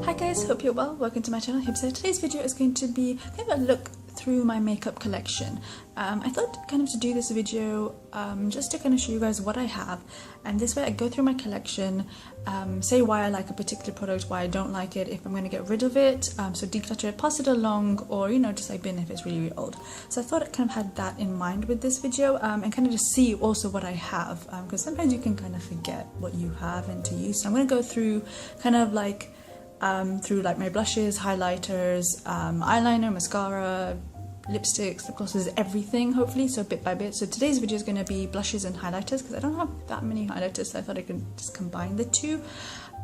Hi guys, hope you're well. Welcome to my channel. So today's video is going to be kind of a look through my makeup collection. I thought kind of to do this video just to kind of show you guys what I have, and this way I go through my collection, say why I like a particular product, why I don't like it, if I'm going to get rid of it, so declutter it, pass it along, or you know, just like bin if it's really, really old. So I thought I kind of had that in mind with this video, and kind of just see also what I have, because sometimes you can kind of forget what you have and to use. So I'm going to go through kind of like through like my blushes, highlighters, eyeliner, mascara, lipsticks, lip glosses, everything hopefully, so bit by bit. So today's video is going to be blushes and highlighters because I don't have that many highlighters, so I thought I could just combine the two.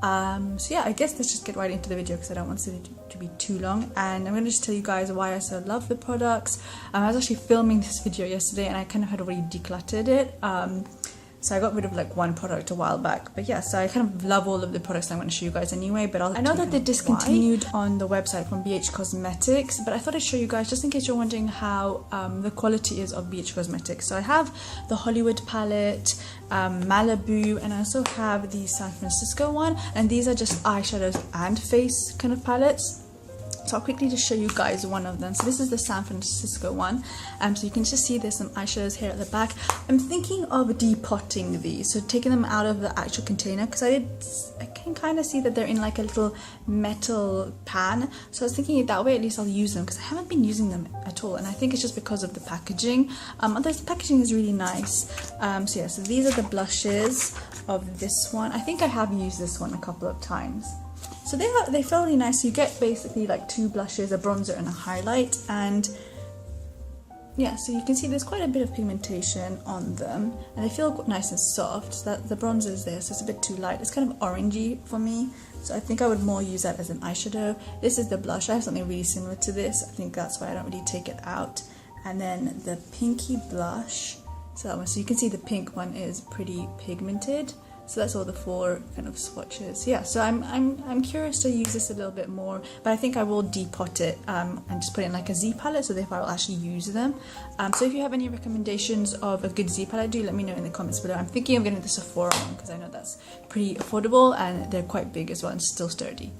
So yeah, I guess let's just get right into the video because I don't want it to be too long, and I'm going to just tell you guys why I so love the products. I was actually filming this video yesterday and I kind of had already decluttered it. So I got rid of like one product a while back, but yeah, so I kind of love all of the products I'm going to show you guys anyway. But I know that they discontinued on the website from BH Cosmetics, but I thought I'd show you guys just in case you're wondering how the quality is of BH Cosmetics. So I have the Hollywood palette, Malibu, and I also have the San Francisco one, and these are just eyeshadows and face kind of palettes. So I'll quickly just show you guys one of them. So this is the San Francisco one. So you can just see there's some eyeshadows here at the back. I'm thinking of depotting these, so taking them out of the actual container, because I can kind of see that they're in like a little metal pan. So I was thinking that way at least I'll use them, because I haven't been using them at all, and I think it's just because of the packaging. Otherwise the packaging is really nice. So yeah, so these are the blushes of this one. I think I have used this one a couple of times. So they feel really nice. So you get basically like two blushes, a bronzer and a highlight, and yeah, so you can see there's quite a bit of pigmentation on them, and they feel nice and soft. So that the bronzer is there, so it's a bit too light. It's kind of orangey for me, so I think I would more use that as an eyeshadow. This is the blush. I have something really similar to this. I think that's why I don't really take it out. And then the pinky blush. So that one. So you can see the pink one is pretty pigmented. So that's all the four kind of swatches. Yeah, so I'm curious to use this a little bit more, but I think I will depot it and just put it in like a Z palette, so therefore I'll actually use them. So if you have any recommendations of a good Z palette, do let me know in the comments below. I'm thinking of getting the Sephora one because I know that's pretty affordable and they're quite big as well and still sturdy.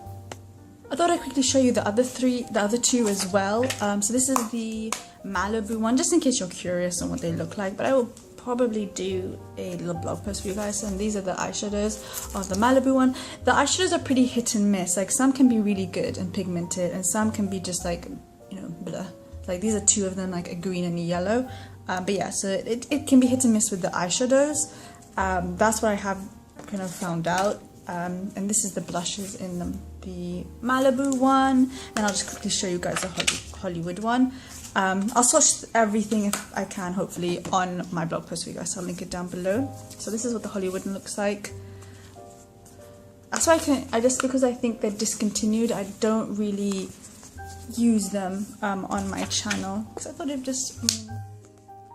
I thought I'd quickly show you the other two as well. So this is the Malibu one, just in case you're curious on what they look like, but I will probably do a little blog post for you guys. And these are the eyeshadows of the Malibu one. The eyeshadows are pretty hit and miss. Like some can be really good and pigmented, and some can be just like, you know, blah. Like these are two of them, like a green and a yellow. But yeah, so it can be hit and miss with the eyeshadows. That's what I have kind of found out. And this is the blushes in the Malibu one, and I'll just quickly show you guys the Hollywood one. I'll swatch everything if I can, hopefully, on my blog post for you guys, so I'll link it down below. So this is what the Hollywood one looks like. That's why because I think they're discontinued, I don't really use them on my channel, because I thought it'd just...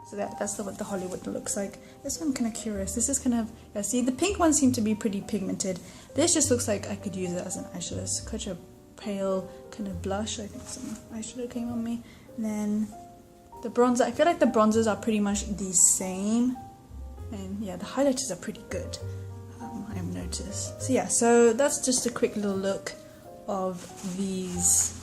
So that's what the Hollywood looks like. This one I'm kind of curious. This is kind of, yeah, see, the pink ones seem to be pretty pigmented. This just looks like I could use it as an eyeshadow. It's such a pale kind of blush. I think some eyeshadow came on me. And then the bronzer, I feel like the bronzers are pretty much the same. And yeah, the highlighters are pretty good, I've noticed. So yeah, so that's just a quick little look of these.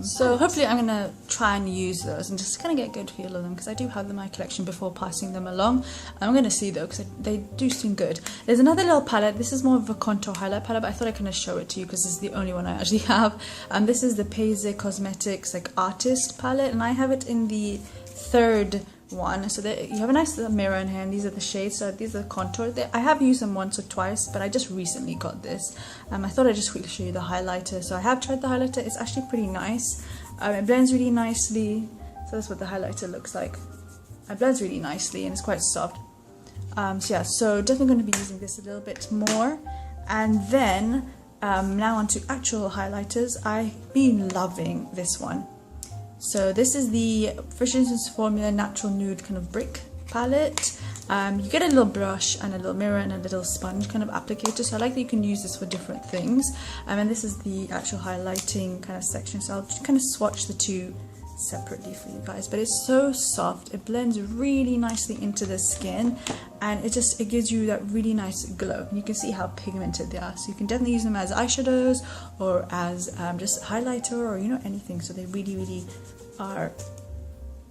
So hopefully I'm going to try and use those and just kind of get a good feel of them, because I do have them in my collection before passing them along. I'm going to see though, because they do seem good. There's another little palette. This is more of a contour highlight palette, but I thought I'd kind of show it to you because this is the only one I actually have. This is the BH Cosmetics like artist palette, and I have it in the third one. So you have a nice little mirror in here, and these are the shades. So these are the contour. I have used them once or twice, but I just recently got this. I thought I'd just quickly show you the highlighter. So I have tried the highlighter. It's actually pretty nice. It blends really nicely. So that's what the highlighter looks like. It blends really nicely and it's quite soft. So yeah, so definitely going to be using this a little bit more. And then now onto actual highlighters. I've been loving this one. So this is the Frisians Formula Natural Nude kind of brick palette. You get a little brush and a little mirror and a little sponge kind of applicator, so I like that you can use this for different things. And this is the actual highlighting kind of section, so I'll just kind of swatch the two separately for you guys, but it's so soft. It blends really nicely into the skin, and it gives you that really nice glow. You can see how pigmented they are, so you can definitely use them as eyeshadows or as just highlighter, or anything. So they really are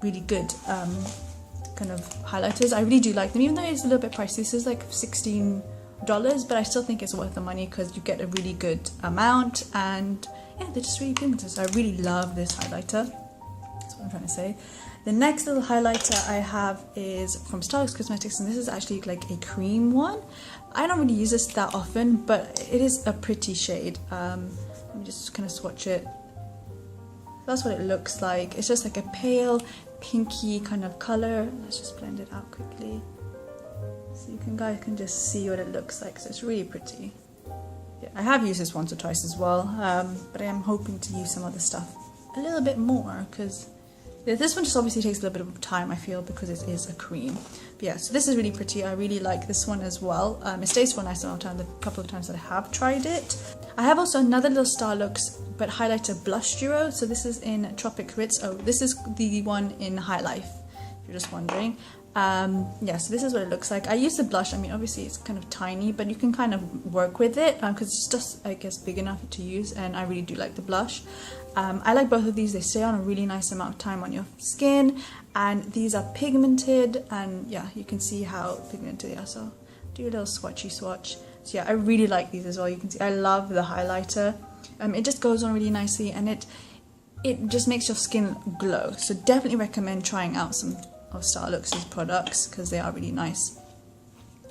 really good kind of highlighters. I really do like them, even though it's a little bit pricey. This is like $16, but I still think it's worth the money because you get a really good amount, and yeah, they're just really pigmented. So I really love this highlighter. That's what I'm trying to say. The next little highlighter I have is from Starbucks Cosmetics, and this is actually like a cream one. I don't really use this that often, but it is a pretty shade. Let me just kind of swatch it. That's what it looks like. It's just like a pale pinky kind of color. Let's just blend it out quickly so you guys can just see what it looks like. So it's really pretty. Yeah, I have used this once or twice as well, but I am hoping to use some other stuff a little bit more, because this one just obviously takes a little bit of time, I feel, because it is a cream. But yeah, so this is really pretty. I really like this one as well. It stays for a nice amount of time, the couple of times that I have tried it. I have also another little Starlux but highlighter blush duo. So this is in Tropic Ritz. Oh, this is the one in High Life, if you're just wondering. Yeah, so this is what it looks like. I use the blush. I mean, obviously it's kind of tiny, but you can kind of work with it because it's just, I guess, big enough to use, and I really do like the blush. I like both of these. They stay on a really nice amount of time on your skin, and these are pigmented, and yeah, you can see how pigmented they are. So do a little swatchy swatch. So yeah, I really like these as well. You can see I love the highlighter. It just goes on really nicely, and it just makes your skin glow. So definitely recommend trying out some of Starlux's products because they are really nice.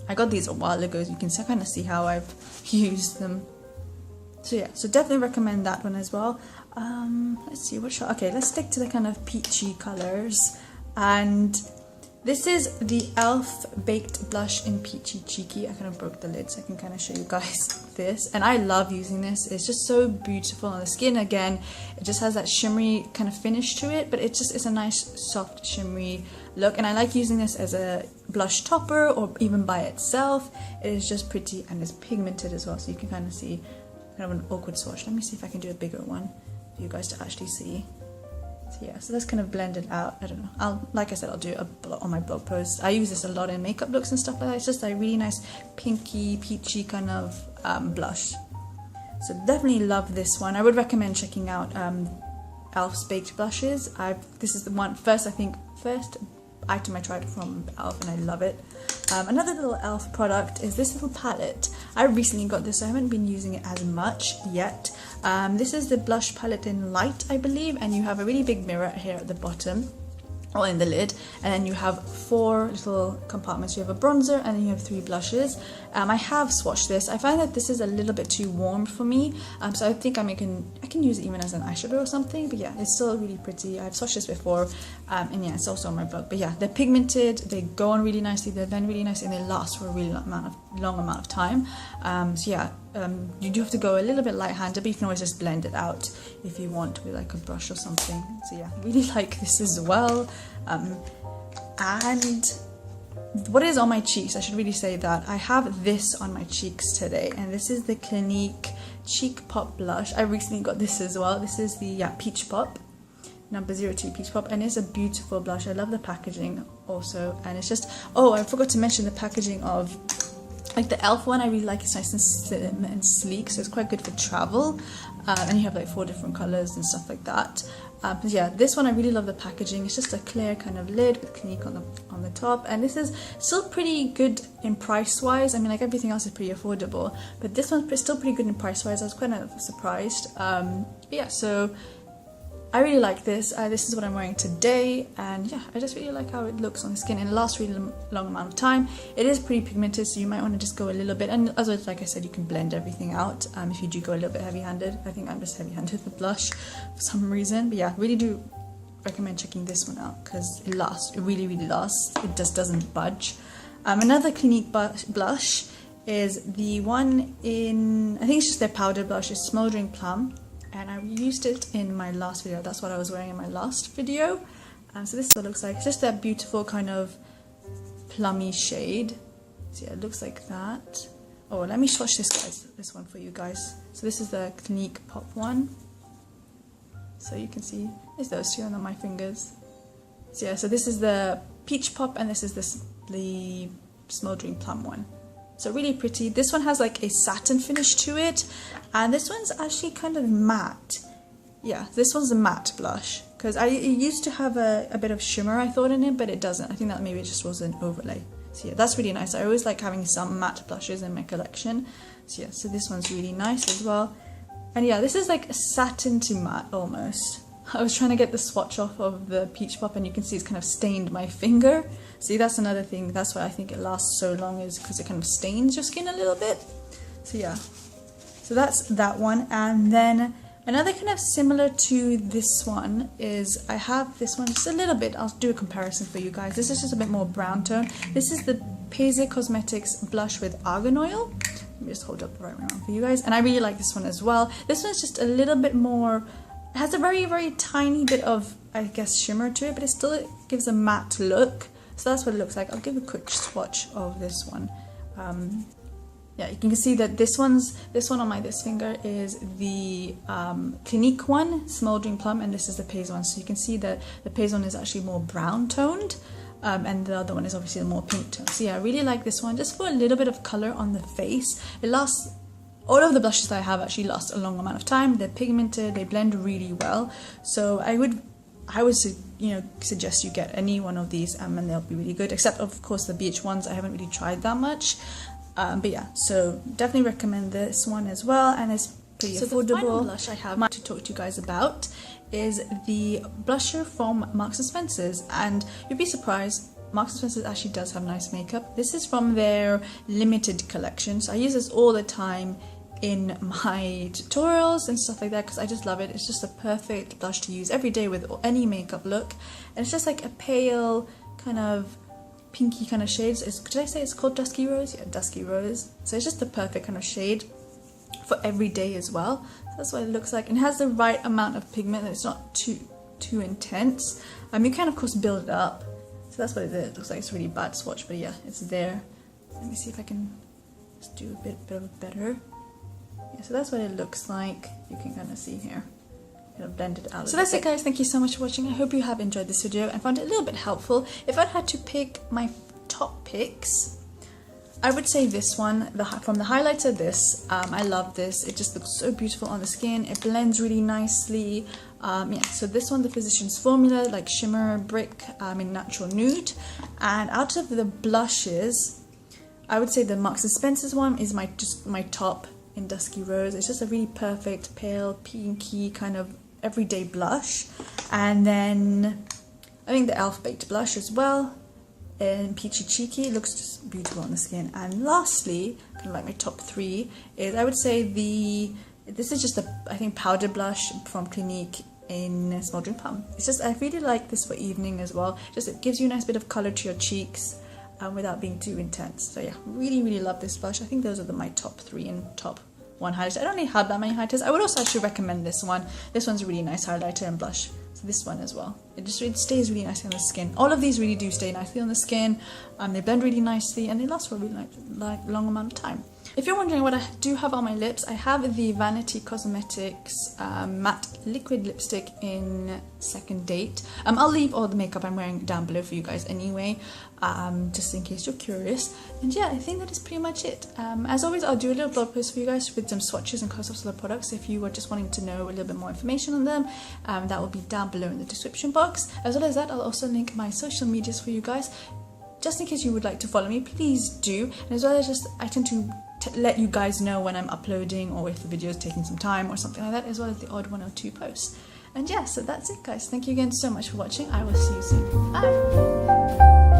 I got these a while ago, as you can kind of see how I've used them. So yeah, so definitely recommend that one as well. Let's see, okay, let's stick to the kind of peachy colors, and this is the e.l.f. Baked Blush in Peachy Cheeky. I kind of broke the lid so I can kind of show you guys this, and I love using this. It's just so beautiful on the skin. Again, it just has that shimmery kind of finish to it, but it's a nice soft shimmery look, and I like using this as a blush topper or even by itself. It is just pretty, and it's pigmented as well, so you can kind of see kind of an awkward swatch. Let me see if I can do a bigger one for you guys to actually see. So yeah, so that's kind of blended out. I don't know, like I said, I'll do on my blog post. I use this a lot in makeup looks and stuff like that. It's just a really nice pinky peachy kind of blush. So definitely love this one. I would recommend checking out e.l.f.'s baked blushes. This is the first item I tried from e.l.f. and I love it. Another little e.l.f. product is this little palette. I recently got this, so I haven't been using it as much yet. This is the blush palette in Light, I believe, and you have a really big mirror here at the bottom, or in the lid, and then you have 4 little compartments. You have a bronzer, and then you have 3 blushes. I have swatched this. I find that this is a little bit too warm for me, so I think I can use it even as an eyeshadow or something, but yeah, it's still really pretty. I've swatched this before, and yeah, it's also on my blog. But yeah, they're pigmented, they go on really nicely, they blend really nicely, and they last for a really long amount of time. So yeah, you do have to go a little bit light-handed, but you can always just blend it out if you want with like a brush or something. So yeah, really like this as well. And what is on my cheeks, I should really say that I have this on my cheeks today, and this is the Clinique Cheek Pop blush. I recently got this as well. This is the Peach Pop, number 02 Peach Pop, and it's a beautiful blush. I love the packaging also, and it's just, oh, I forgot to mention the packaging of like the e.l.f. one. I really like. It's nice and slim and sleek, so it's quite good for travel, and you have like 4 different colors and stuff like that. But yeah, this one I really love the packaging. It's just a clear kind of lid with Clinique on the top, and this is still pretty good in price wise. I mean, like everything else is pretty affordable, but this one's still pretty good in price wise. I was kind of surprised. Yeah, so I really like this. This is what I'm wearing today, and yeah, I just really like how it looks on the skin, and it lasts really long amount of time. It is pretty pigmented, so you might want to just go a little bit, and as like I said, you can blend everything out if you do go a little bit heavy-handed. I think I'm just heavy-handed with blush for some reason, but yeah, really do recommend checking this one out because it lasts. It really lasts. It just doesn't budge. Another Clinique blush is the one in, I think it's just their powder blush. It's Smoldering Plum, and I used it in my last video. That's what I was wearing in my last video. So this is what it looks like. It's just that beautiful kind of plummy shade. So yeah, it looks like that. Oh, let me swatch this one for you guys. So this is the Clinique Pop one. So you can see there's those two on my fingers. So yeah, so this is the Peach Pop and this is the Smoldering Plum one. So really pretty. This one has like a satin finish to it, and this one's actually kind of matte. Yeah, this one's a matte blush, because it used to have a bit of shimmer, I thought, in it, but it doesn't. I think that maybe it just was an overlay. So yeah, that's really nice. I always like having some matte blushes in my collection. So yeah, so this one's really nice as well. And yeah, this is like a satin to matte almost. I was trying to get the swatch off of the Peach Pop and you can see it's kind of stained my finger. See, that's another thing. That's why I think it lasts so long, is because it kind of stains your skin a little bit. So yeah, so that's that one. And then another kind of similar to this one is I have this one just a little bit. I'll do a comparison for you guys. This is just a bit more brown tone. This is the Paisy Cosmetics blush with argan oil. Let me just hold up the right way around for you guys. And I really like this one as well. This one's just a little bit more, it has a very, very tiny bit of, I guess, shimmer to it, but it still gives a matte look. So that's what it looks like. I'll give a quick swatch of this one. Yeah, you can see that this one on my finger is the Clinique one, Smoldering Plum, and this is the Paisy one. So you can see that the Paisy one is actually more brown toned, and the other one is obviously the more pink toned. So yeah, I really like this one, just for a little bit of color on the face. It lasts, all of the blushes that I have actually last a long amount of time. They're pigmented, they blend really well. So I would suggest you get any one of these, and they'll be really good, except of course the beach ones I haven't really tried that much. But yeah, so definitely recommend this one as well, and it's pretty affordable. The final blush I have to talk to you guys about is the blusher from Marks & Spencer's, and you'd be surprised, Marks & Spencer's actually does have nice makeup. This is from their limited collection, so I use this all the time in my tutorials and stuff like that because I just love it. It's just a perfect blush to use every day with any makeup look, and it's just like a pale kind of pinky kind of shades. Could I say it's called Dusky Rose? Yeah, Dusky Rose. So it's just the perfect kind of shade for every day as well. So that's what it looks like, and it has the right amount of pigment. It's not too intense. You can of course build it up. So that's what it is. It looks like it's a really bad swatch, but yeah, it's there. Let me see if I can just do a bit of better. Yeah, so that's what it looks like. You can kind of see here. It'll blend it out. So that's it, guys. Thank you so much for watching. I hope you have enjoyed this video and found it a little bit helpful. If I had to pick my top picks, I would say this one, from the highlighter. This, I love this. It just looks so beautiful on the skin. It blends really nicely. Yeah, so this one, the Physicians Formula, like shimmer brick in natural nude. And out of the blushes, I would say the Marks & Spencer's one is my top in Dusky Rose. It's just a really perfect pale pinky kind of everyday blush. And then I think the Elf Baked blush as well in Peachy Cheeky. It looks just beautiful on the skin. And lastly, kind of like my top three, is I would say this is just I think powder blush from Clinique in Smoldering Plum. It's just, I really like this for evening as well. Just it gives you a nice bit of color to your cheeks without being too intense. So yeah, really love this blush. I think those are my top three and top one highlighter. I don't really have that many highlighters. I would also actually recommend this one. This one's a really nice highlighter and blush. So this one as well. It stays really nicely on the skin. All of these really do stay nicely on the skin. They blend really nicely and they last for a really long amount of time. If you're wondering what I do have on my lips, I have the Vanity Cosmetics matte liquid lipstick in Second Date. I'll leave all the makeup I'm wearing down below for you guys anyway, just in case you're curious. And yeah, I think that is pretty much it. As always, I'll do a little blog post for you guys with some swatches and close-ups of the products. If you are just wanting to know a little bit more information on them, that will be down below in the description box. As well as that, I'll also link my social medias for you guys, just in case you would like to follow me. Please do. And as well as I tend to let you guys know when I'm uploading or if the video is taking some time or something like that, as well as the odd 1 or 2 posts. And yeah, so that's it, guys. Thank you again so much for watching. I will see you soon. Bye!